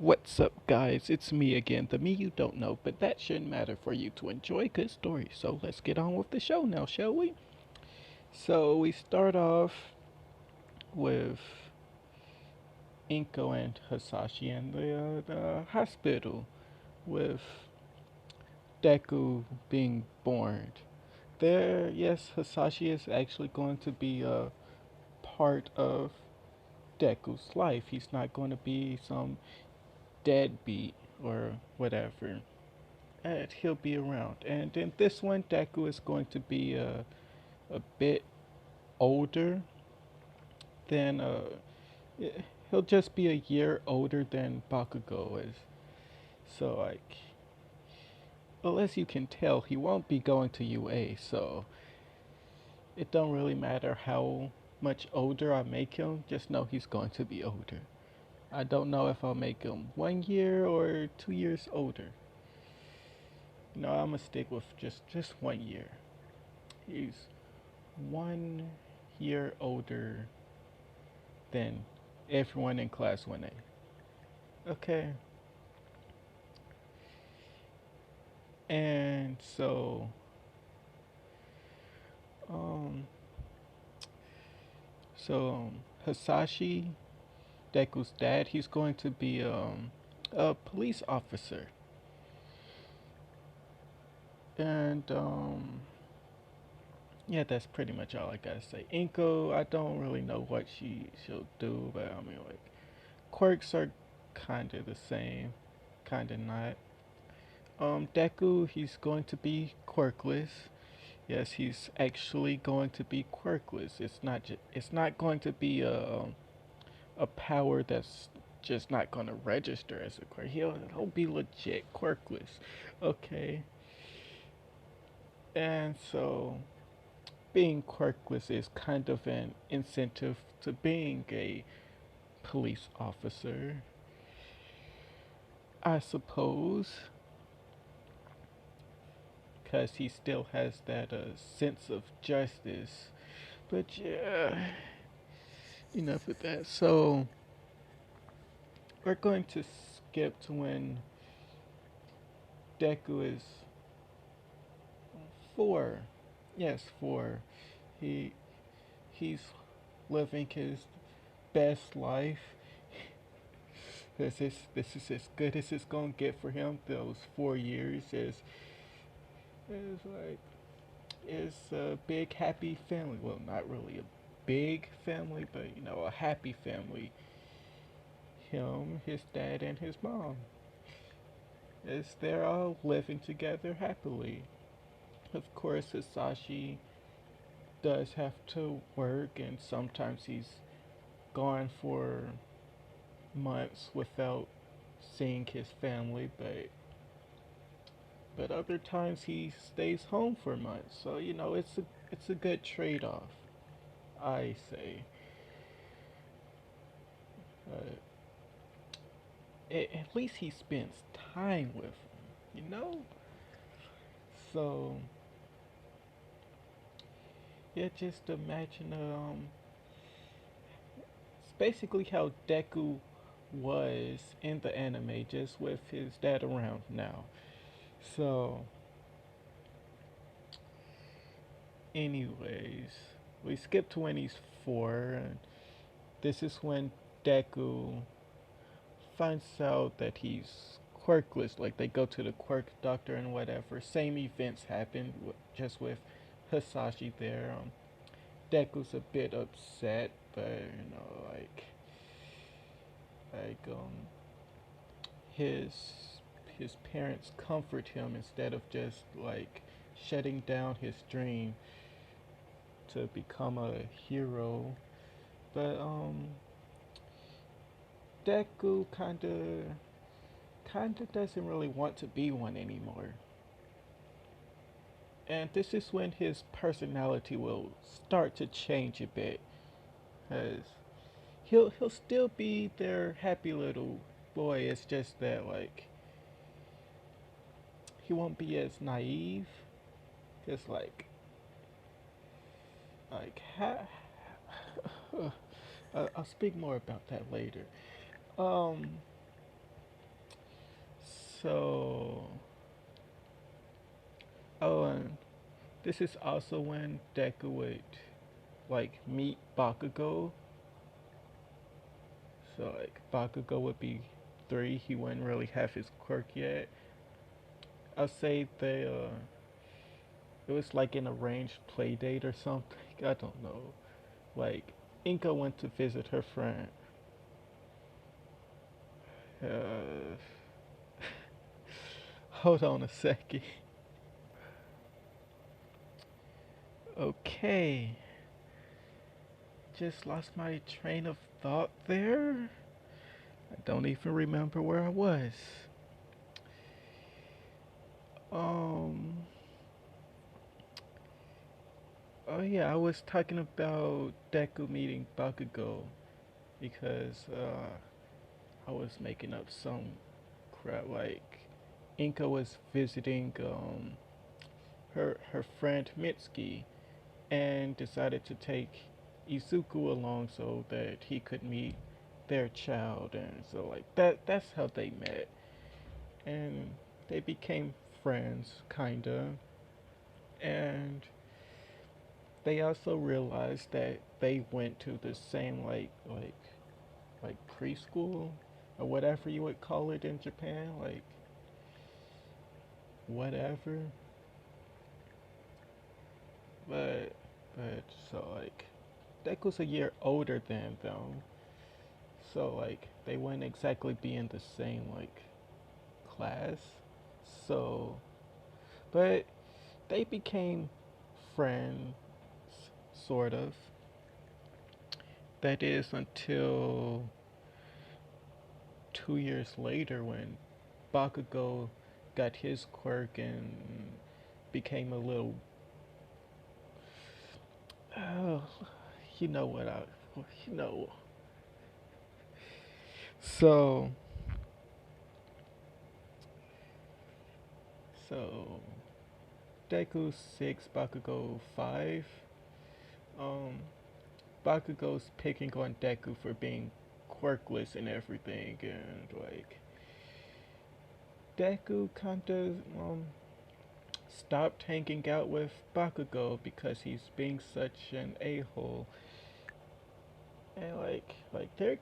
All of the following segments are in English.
What's up, guys? It's me again, the me you don't know, but that shouldn't matter for you to enjoy good stories. So let's get on with the show now, shall we? So we start off with Inko and Hasashi in the hospital with Deku being born. There, yes, Hasashi is actually going to be a part of Deku's life. He's not going to be some deadbeat or whatever. And he'll be around. And in this one, Deku is going to be a bit older than he'll just be a year older than Bakugo is. So like, well, as you can tell, he won't be going to UA. So it don't really matter how much older I make him. Just know he's going to be older. I don't know if I'll make him 1 year or 2 years older. No, I'm gonna stick with just 1 year. He's 1 year older than everyone in class 1A. Okay. And um, Hasashi, Deku's dad, he's going to be a police officer. And yeah, that's pretty much all I gotta say. Inko, I don't really know what she'll do, but I mean like quirks are kinda the same, kinda not. Deku, he's going to be quirkless. Yes, he's actually going to be quirkless. It's not going to be a power that's just not going to register as a quirk. He'll be legit quirkless. Okay. And so being quirkless is kind of an incentive to being a police officer, I suppose, because he still has that sense of justice. But yeah, enough of that. So we're going to skip to when Deku is 4. Yes, 4. He he's living his best life. This is as good as it's gonna get for him. Those 4 years is like is a big happy family. Well, not really a big family, but a happy family. Him, his dad, and his mom. As they're all living together happily. Of course, Hisashi does have to work, and sometimes he's gone for months without seeing his family, but other times he stays home for months. So it's a good trade-off, I say. Uh, at least he spends time with him. So yeah, just imagine it's basically how Deku was in the anime, just with his dad around now. So, anyways, we skip to when he's 4, and this is when Deku finds out that he's quirkless. Like, they go to the quirk doctor and whatever. Same events happen, just with Hasashi there. Deku's a bit upset, but his his parents comfort him instead of just like shutting down his dream to become a hero. But Deku kinda doesn't really want to be one anymore. And this is when his personality will start to change a bit. Cause he'll still be their happy little boy. It's just that like he won't be as naive. Cause like I'll speak more about that later. Um, So, oh, and this is also when Deku would like meet Bakugo. So like Bakugo would be 3. He wouldn't really have his quirk yet. I'll say it was like an arranged play date or something. I don't know. Like Inka went to visit her friend. Uh, hold on a second. Okay, just lost my train of thought there. I don't even remember where I was. Um. Oh yeah, I was talking about Deku meeting Bakugo because I was making up some crap like Inka was visiting her friend Mitsuki and decided to take Izuku along so that he could meet their child, and so like that's how they met, and they became friends kinda, and they also realized that they went to the same like preschool or whatever you would call it in Japan, like whatever. But so like Deku's a year older than them, so like they wouldn't exactly be in the same like class. So, but they became friends, sort of. That is until 2 years later when Bakugo got his quirk and became a little. Oh, you know what I. You know. So, so Deku 6, Bakugo 5. Um, Bakugo's picking on Deku for being quirkless and everything, and like Deku kinda stopped hanging out with Bakugo because he's being such an a-hole. And like they're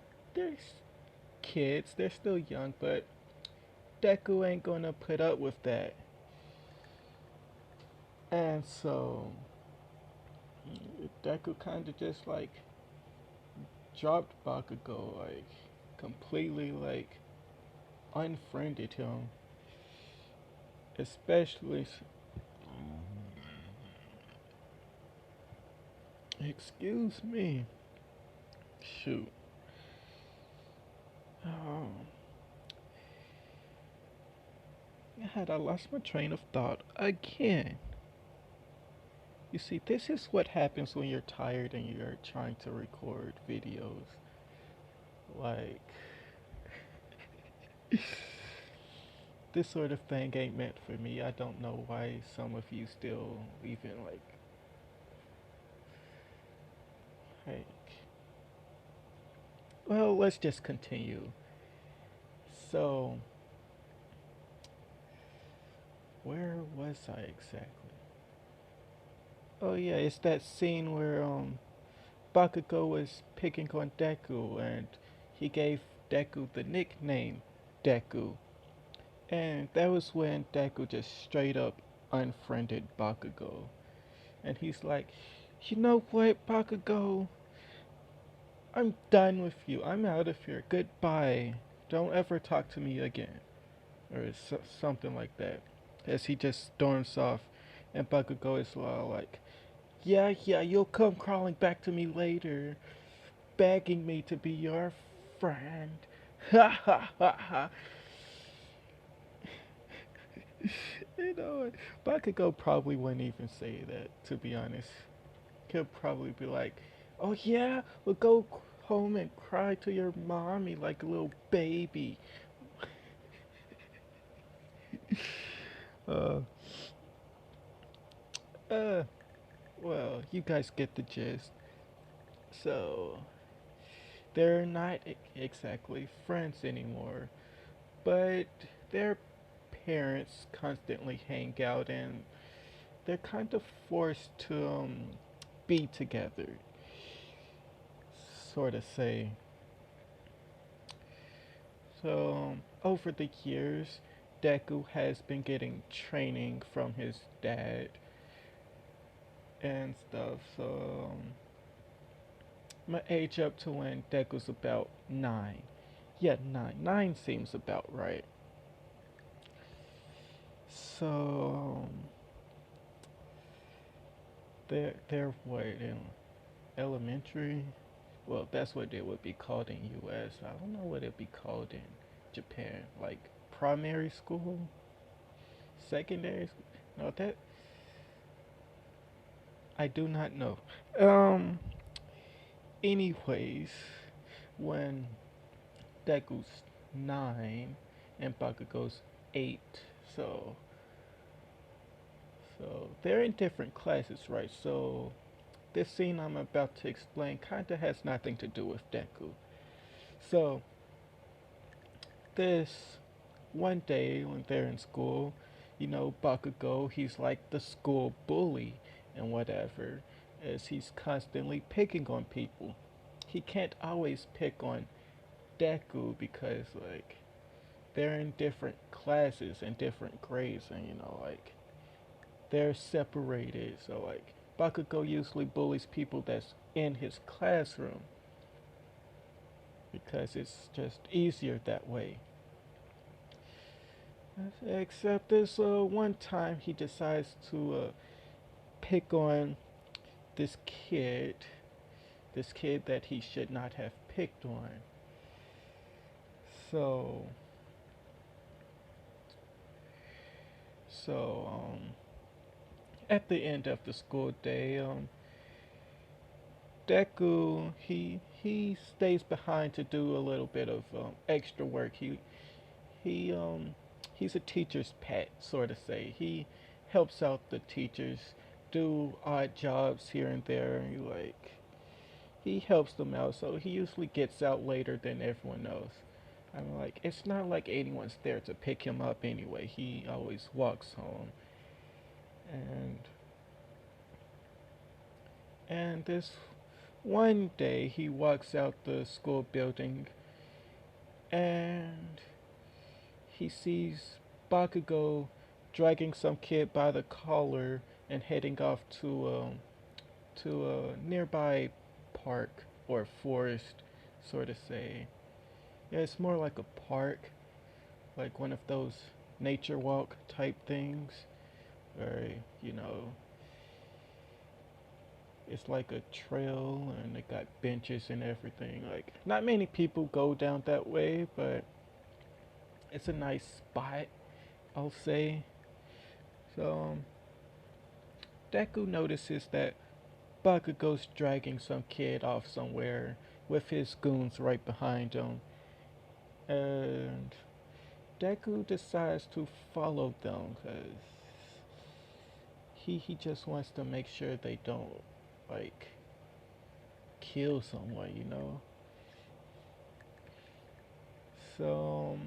kids, they're still young, but Deku ain't gonna put up with that. And so Deku kinda just like dropped Bakugo, like completely like unfriended him. Especially excuse me. Shoot. Oh, had I lost my train of thought again. You see, this is what happens when you're tired and you're trying to record videos. Like, this sort of thing ain't meant for me. I don't know why some of you still even like, well, let's just continue. So, where was I exactly? Oh yeah, it's that scene where Bakugo was picking on Deku and he gave Deku the nickname Deku. And that was when Deku just straight up unfriended Bakugo. And he's like, you know what, Bakugo? I'm done with you. I'm out of here. Goodbye. Don't ever talk to me again. Or something like that. As he just storms off. And Bakugo is like, yeah, yeah, you'll come crawling back to me later, begging me to be your friend. Ha ha ha ha. You know, Bakugo probably wouldn't even say that, to be honest. He'll probably be like, oh yeah, we'll go home and cry to your mommy like a little baby. Uh, uh, well, you guys get the gist. So, they're not exactly friends anymore, but they're parents constantly hang out, and they're kind of forced to be together, sort of say. So, over the years, Deku has been getting training from his dad and stuff. So, my age up to when Deku's about 9. Yeah, 9. 9 seems about right. So, they're what, in elementary? Well, that's what it would be called in U.S. I don't know what it'd be called in Japan. Like primary school, secondary school. No, that I do not know. Um. Anyways, when Deku's 9 and Bakugo's 8, so they're in different classes, right? So this scene I'm about to explain kind of has nothing to do with Deku. So this one day when they're in school, Bakugo, he's like the school bully and whatever, as he's constantly picking on people. He can't always pick on Deku because like they're in different classes and different grades, and like they're separated. So like Bakugo usually bullies people that's in his classroom because it's just easier that way. Except this one time he decides to pick on this kid, that he should not have picked on. So, so at the end of the school day, Deku he stays behind to do a little bit of extra work. He he's a teacher's pet, sort of say. He helps out the teachers, do odd jobs here and there. He helps them out, so he usually gets out later than everyone else. I'm like, it's not like anyone's there to pick him up anyway. He always walks home, and this one day he walks out the school building, and he sees Bakugo dragging some kid by the collar and heading off to a nearby park or forest, sort of say. Yeah, it's more like a park, like one of those nature walk type things, where it's like a trail and they got benches and everything. Like not many people go down that way, but it's a nice spot, I'll say. So Deku notices that Bakugo's dragging some kid off somewhere with his goons right behind him, and Deku decides to follow them because he just wants to make sure they don't like kill someone. So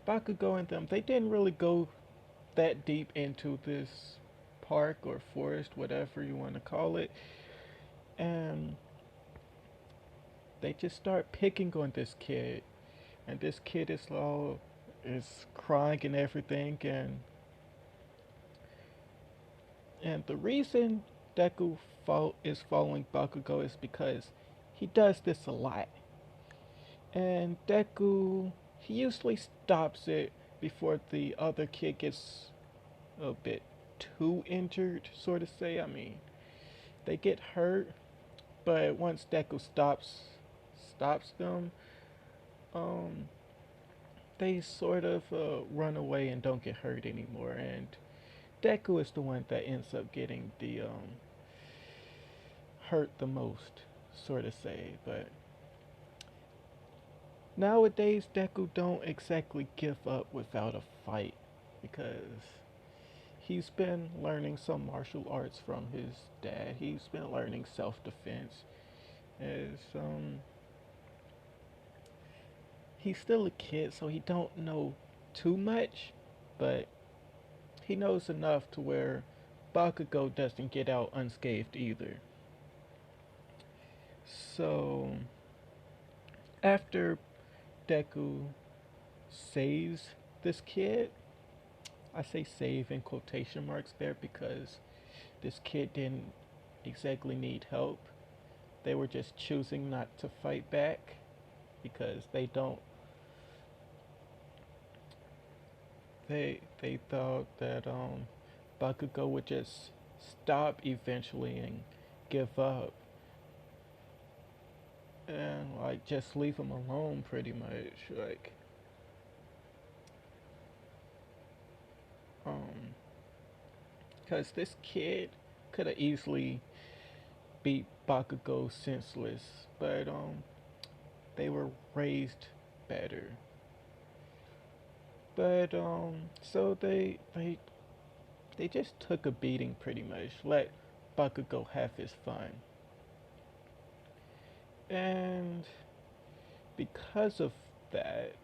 Bakugo and them, they didn't really go that deep into this park or forest, whatever you want to call it, and they just start picking on this kid, and this kid is crying and everything, and the reason Deku is following Bakugo is because he does this a lot, and Deku he usually stops it before the other kid gets a bit too injured, sort of say. I mean, they get hurt, but once Deku stops them, um, they sort of run away and don't get hurt anymore. And Deku is the one that ends up getting the hurt the most, sort of say. But nowadays, Deku don't exactly give up without a fight because he's been learning some martial arts from his dad. He's been learning self-defense. As he's still a kid, so he don't know too much, but he knows enough to where Bakugo doesn't get out unscathed either. So after Deku saves this kid, I say save in quotation marks there because this kid didn't exactly need help. They were just choosing not to fight back because they thought that Bakugo would just stop eventually and give up and like just leave him alone pretty much um because this kid could have easily beat Bakugo senseless, but they were raised better. But so they just took a beating pretty much, let Bakugo have his fun. And because of that,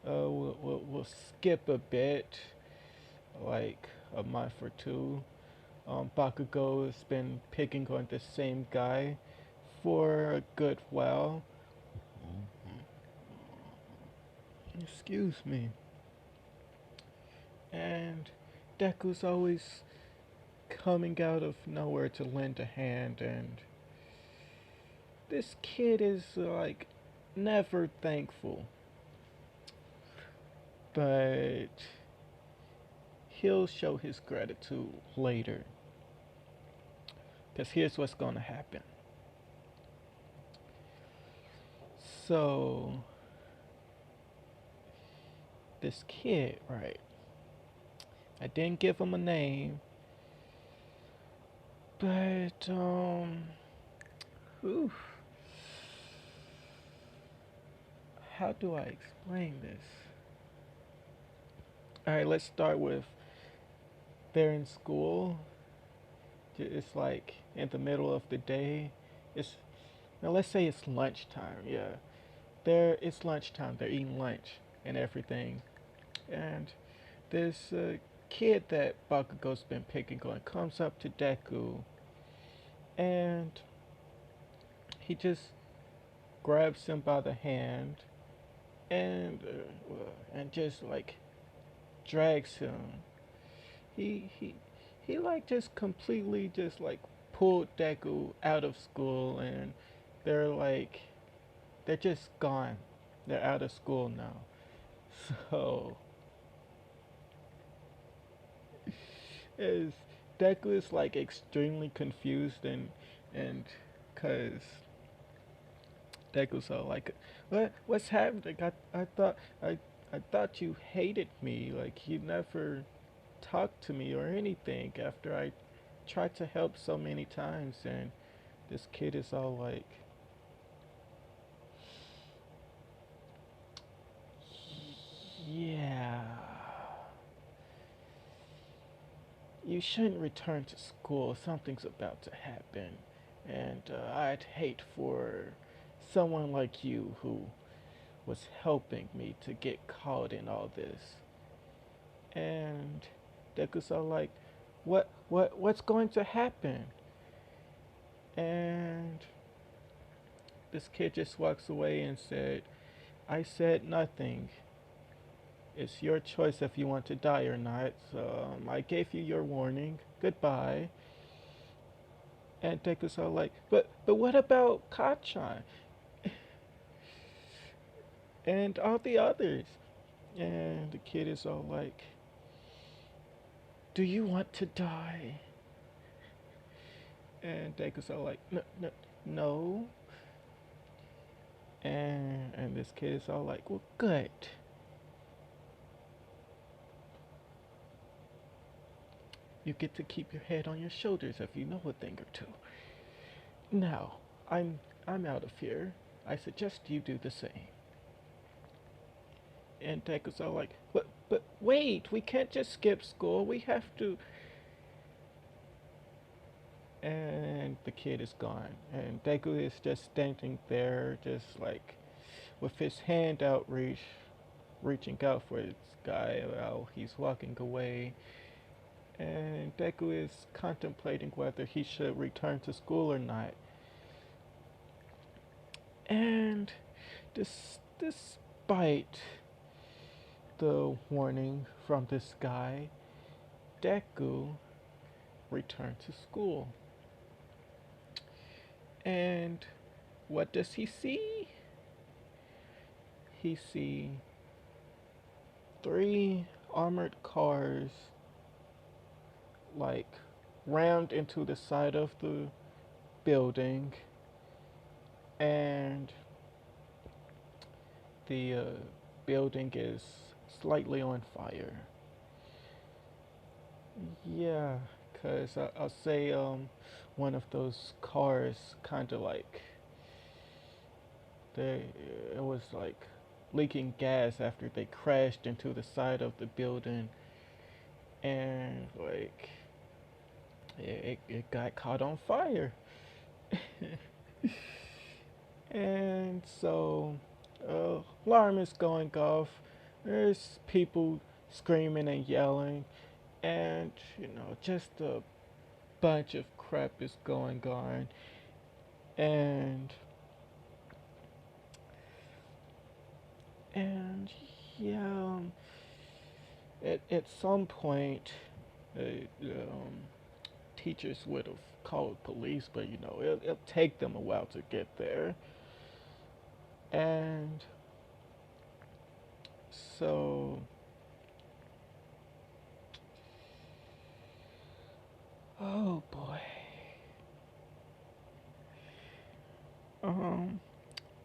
we'll skip a bit, like a month or two. Bakugo has been picking on the same guy for a good while. Excuse me. And Deku's always coming out of nowhere to lend a hand, and this kid is like never thankful. But he'll show his gratitude later. Because here's what's gonna happen. So, this kid, right? I didn't give him a name, but, oof, how do I explain this? Alright, let's start with they're in school. It's like in the middle of the day. It's now let's say it's lunchtime. Yeah, it's lunchtime. They're eating lunch and everything, and this kid that Bakugo's been picking on comes up to Deku, and he just grabs him by the hand and just like drags him. He he like just completely just like pulled Deku out of school, and they're like they're just gone. They're out of school now. So is Deku is like extremely confused and cause Deku's all like, what's happening? I thought you hated me. Like you never talked to me or anything after I tried to help so many times. And this kid is all like, yeah, you shouldn't return to school. Something's about to happen. And I'd hate for someone like you who was helping me to get caught in all this. And Deku's all like, what's going to happen? And this kid just walks away and said, I said nothing. It's your choice if you want to die or not. So I gave you your warning. Goodbye. And Deku's all like, but what about Kachan and all the others? And the kid is all like, do you want to die? And Deku's all like, no. And this kid is all like, well, good. You get to keep your head on your shoulders if you know a thing or two. Now, I'm out of here. I suggest you do the same. And Deku's all like, but wait, we can't just skip school. We have to. And the kid is gone. And Deku is just standing there, just like, with his hand reaching out for this guy while he's walking away. And Deku is contemplating whether he should return to school or not. And despite the warning from this guy, Deku returned to school. And what does he see? He sees three armored cars like rammed into the side of the building, and the building is slightly on fire. Yeah, cause I'll say one of those cars kind of like they it was like leaking gas after they crashed into the side of the building, and like it got caught on fire. And so alarm is going off. There's people screaming and yelling, and just a bunch of crap is going on. And and yeah, at some point, uh, um, teachers would have called police, but it'll take them a while to get there. And so, oh boy, um,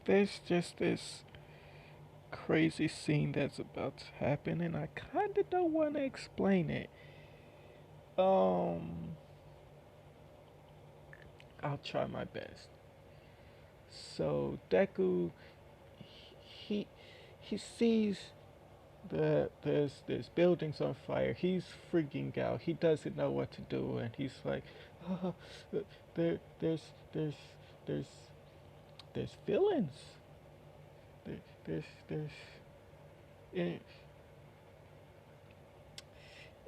there's just this crazy scene that's about to happen, and I kinda don't want to explain it. Um, I'll try my best. So Deku, he he sees that there's buildings on fire. He's freaking out. He doesn't know what to do, and he's like, oh, there there's there's there's villains. There's and,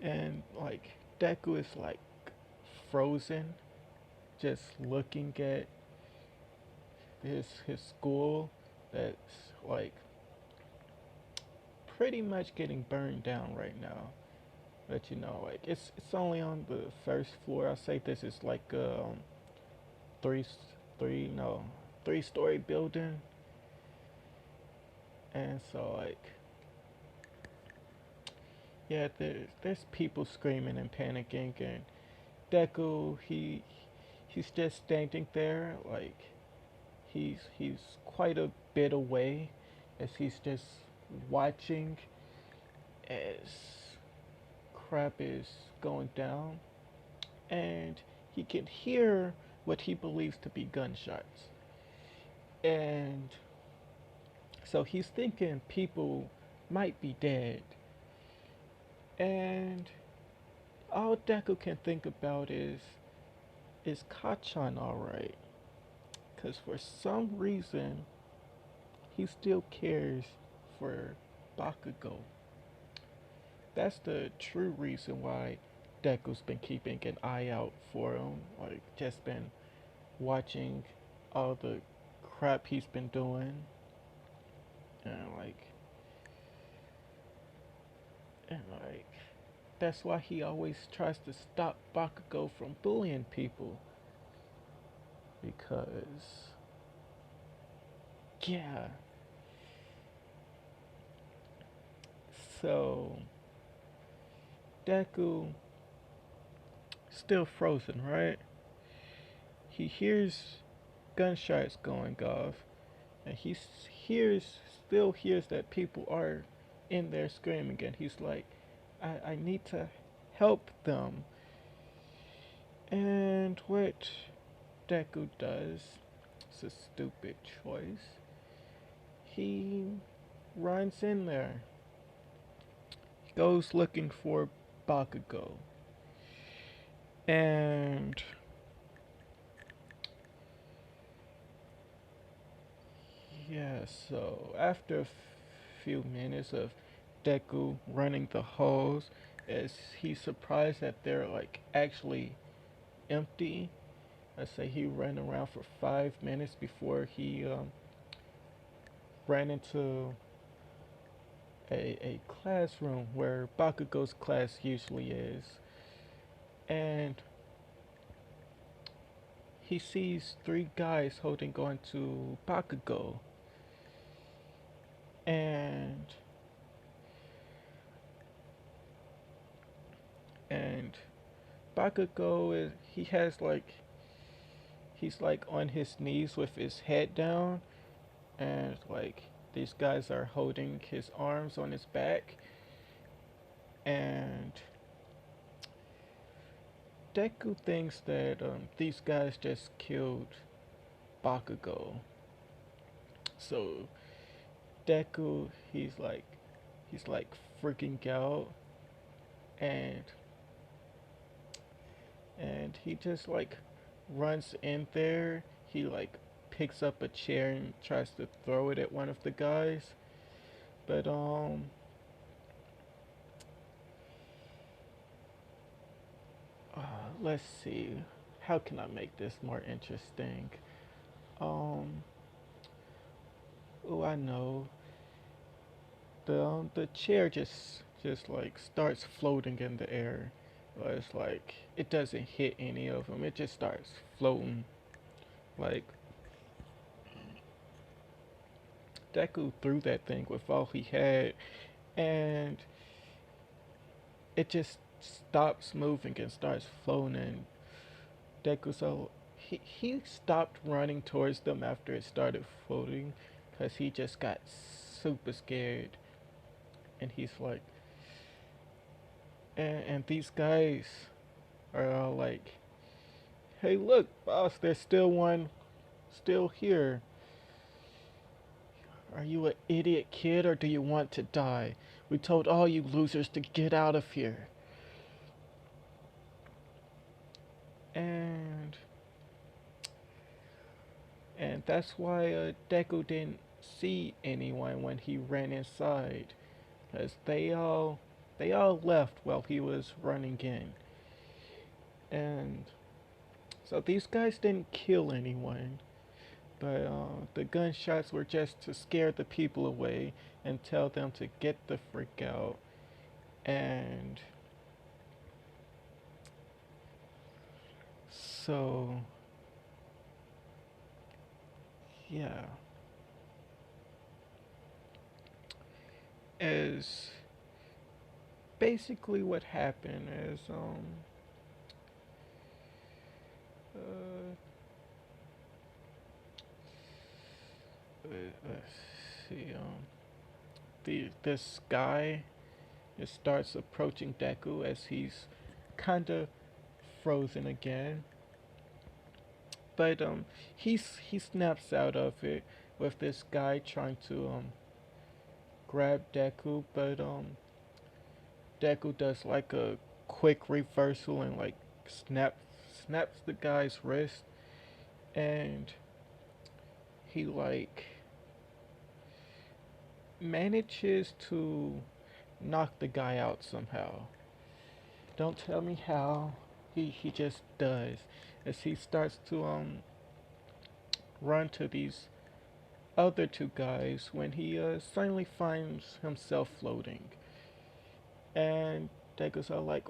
and like Deku is like frozen, just looking at his school that's like pretty much getting burned down right now. But like it's only on the first floor. I say this is like three three no 3-story building, and so like yeah, there's people screaming and panicking, and Deku he's just standing there like he's quite a bit away as he's just watching as crap is going down, and he can hear what he believes to be gunshots. And so he's thinking people might be dead. And all Deku can think about is Kachan alright? Because for some reason, he still cares for Bakugo. That's the true reason why Deku's been keeping an eye out for him. Like, just been watching all the crap he's been doing. And like, that's why he always tries to stop Bakugo from bullying people. Because, yeah. So, Deku still frozen, right? He hears gunshots going off, and still hears that people are in there screaming, and he's like, I need to help them. And what Deku does, it's a stupid choice. He runs in there. He goes looking for Bakugo. And Yeah, so after a few minutes of Deku running the halls, as he's surprised that they're like actually empty. I say he ran around for 5 minutes before he ran into a classroom where Bakugo's class usually is. And he sees three guys holding on to Bakugo. And and Bakugo is he has like he's like on his knees with his head down, and like these guys are holding his arms on his back, and Deku thinks that these guys just killed Bakugo. So Deku, he's like freaking out, and he just like runs in there. He like picks up a chair and tries to throw it at one of the guys, but let's see, how can I make this more interesting? Um, oh, I know. The chair just like starts floating in the air. It's like it doesn't hit any of them. It just starts floating. Like Deku threw that thing with all he had, and it just stops moving and starts floating. And Deku, so he stopped running towards them after it started floating, cause he just got super scared. And he's like, and these guys are all like, "Hey, look, boss, there's still one, still here. Are you an idiot kid or do you want to die? We told all you losers to get out of here." And that's why Deku didn't see anyone when he ran inside, cause they all left while he was running in. And so these guys didn't kill anyone, but the gunshots were just to scare the people away and tell them to get the freak out. And so, yeah, as basically what happened is uh, let's see this guy just starts approaching Deku as he's kind of frozen again, but he snaps out of it with this guy trying to grab Deku, but Deku does like a quick reversal and like snaps the guy's wrist, and he like manages to knock the guy out somehow. Don't tell me how. He just does, as he starts to run to these other two guys when he suddenly finds himself floating. And Degu's all like,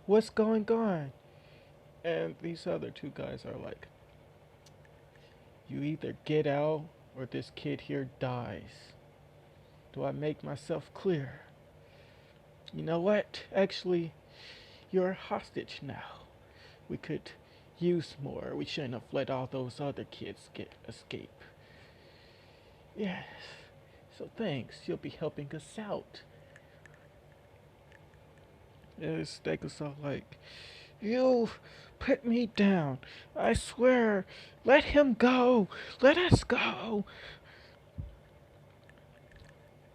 what's going on? And these other two guys are like, you either get out or this kid here dies. Do I make myself clear? You know what? Actually, you're a hostage now. We could use more. We shouldn't have let all those other kids escape. Yes. So thanks. You'll be helping us out. Yes, Degu's all like, you put me down. I swear. Let him go. Let us go.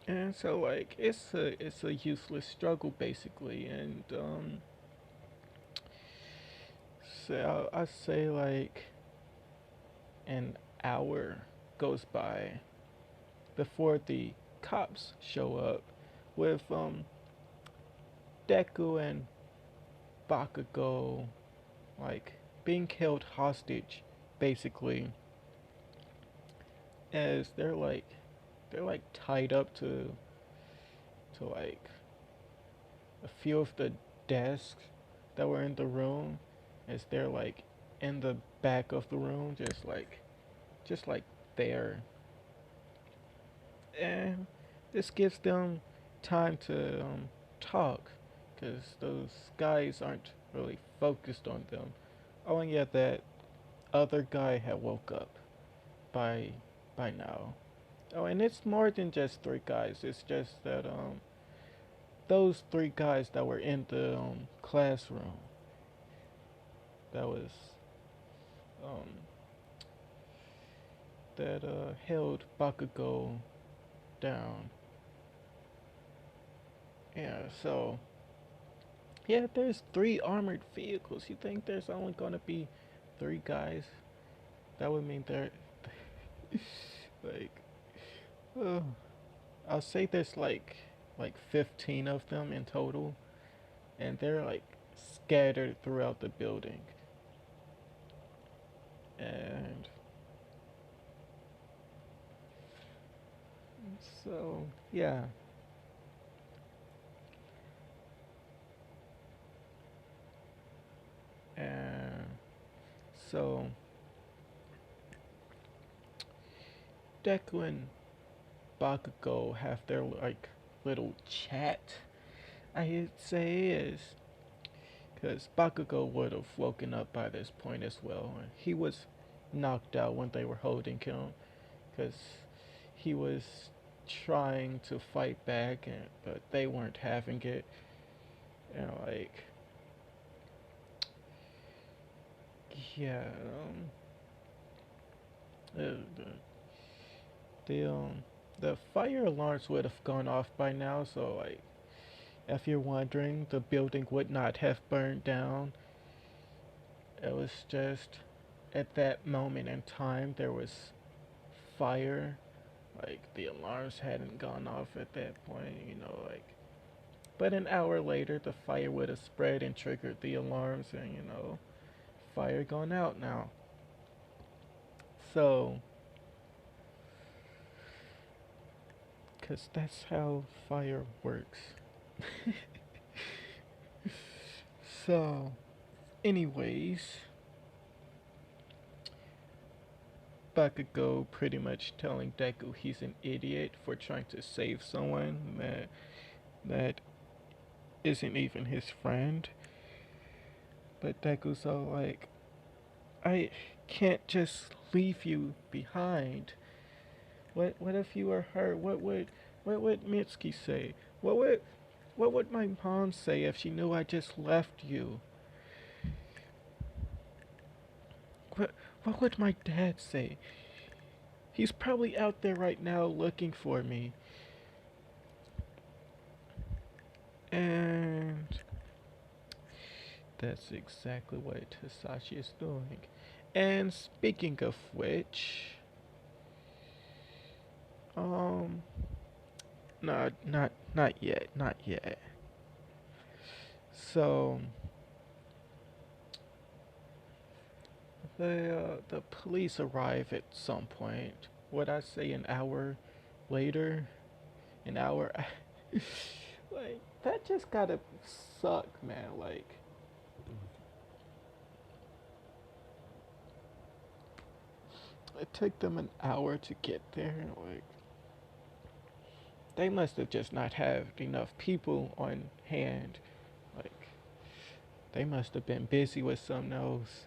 And so like it's a useless struggle basically, and so I say like an hour goes by, before the cops show up with Deku and Bakugo like being held hostage basically as they're like tied up to like a few of the desks that were in the room as they're like in the back of the room just like there, and this gives them time to talk because those guys aren't really focused on them. Oh, and yeah, that other guy had woke up by by now. Oh, and it's more than just three guys. It's just that those three guys that were in the classroom that was um that held Bakugo down. Yeah, so yeah, there's three armored vehicles. You think there's only gonna be three guys? That would mean there like uh, I'll say there's like 15 of them in total, and they're like scattered throughout the building. And so yeah, and so Deku and Bakugo have their like little chat. I'd say is because Bakugo would have woken up by this point as well. And he was knocked out when they were holding him because he was trying to fight back, but they weren't having it. And like, yeah, the the the fire alarms would have gone off by now. So like, if you're wondering, the building would not have burned down. It was just at that moment in time there was fire. Like the alarms hadn't gone off at that point, like. But an hour later, the fire would have spread and triggered the alarms, and fire gone out now. So, cause that's how fire works. So, anyways, Bakugo pretty much telling Deku he's an idiot for trying to save someone that isn't even his friend. But Deku's all like, I can't just leave you behind. What if you were hurt? What would Mitsuki say? What would my mom say if she knew I just left you? What what would my dad say? He's probably out there right now looking for me. And that's exactly what Hisashi is doing. And speaking of which, um, not yet, not yet. So the police arrive at some point. Would I say an hour later? An hour? Like that just gotta suck, man. Like it took them an hour to get there. Like they must have just not had enough people on hand. Like they must have been busy with something else.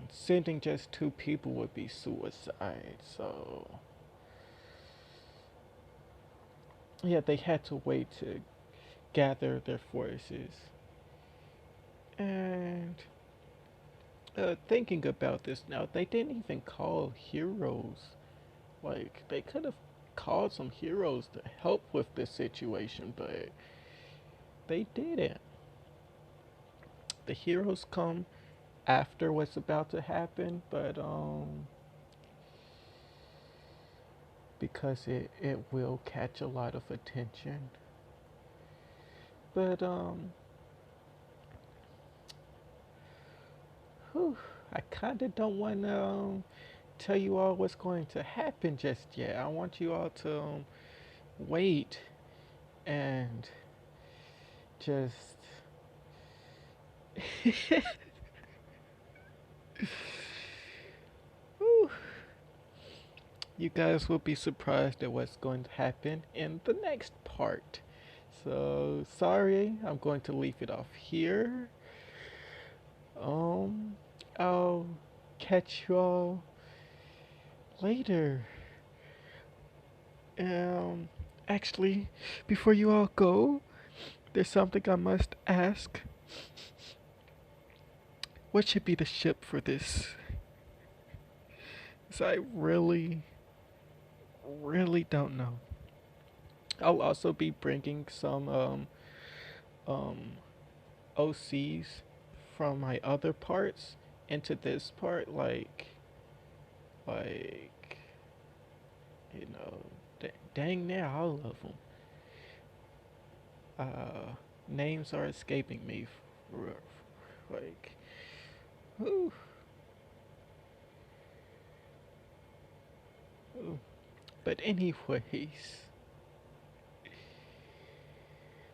Sending just two people would be suicide. So yeah, they had to wait to gather their forces. And thinking about this now, they didn't even call heroes. Like they could have called some heroes to help with this situation, but they didn't. The heroes come after what's about to happen, but because it will catch a lot of attention. But whew, I kind of don't want to tell you all what's going to happen just yet. I want you all to wait and just whew, you guys will be surprised at what's going to happen in the next part. So sorry, I'm going to leave it off here. Um, I'll catch you all later. Um, actually, before you all go, there's something I must ask. What should be the ship for this? 'Cause I really don't know. I'll also be bringing some um OCs from my other parts into this part, like you know, dang near all of them. Names are escaping me. Like, ooh, ooh. But anyways,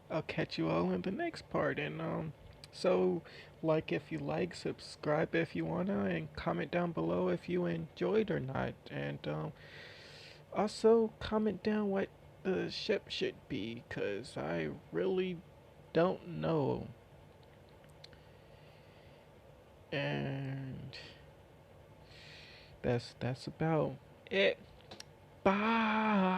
I'll catch you all in the next part. And so like if you like, subscribe if you wanna, and comment down below if you enjoyed or not. And also comment down what the ship should be, cause I really don't know. And that's about it. Bye.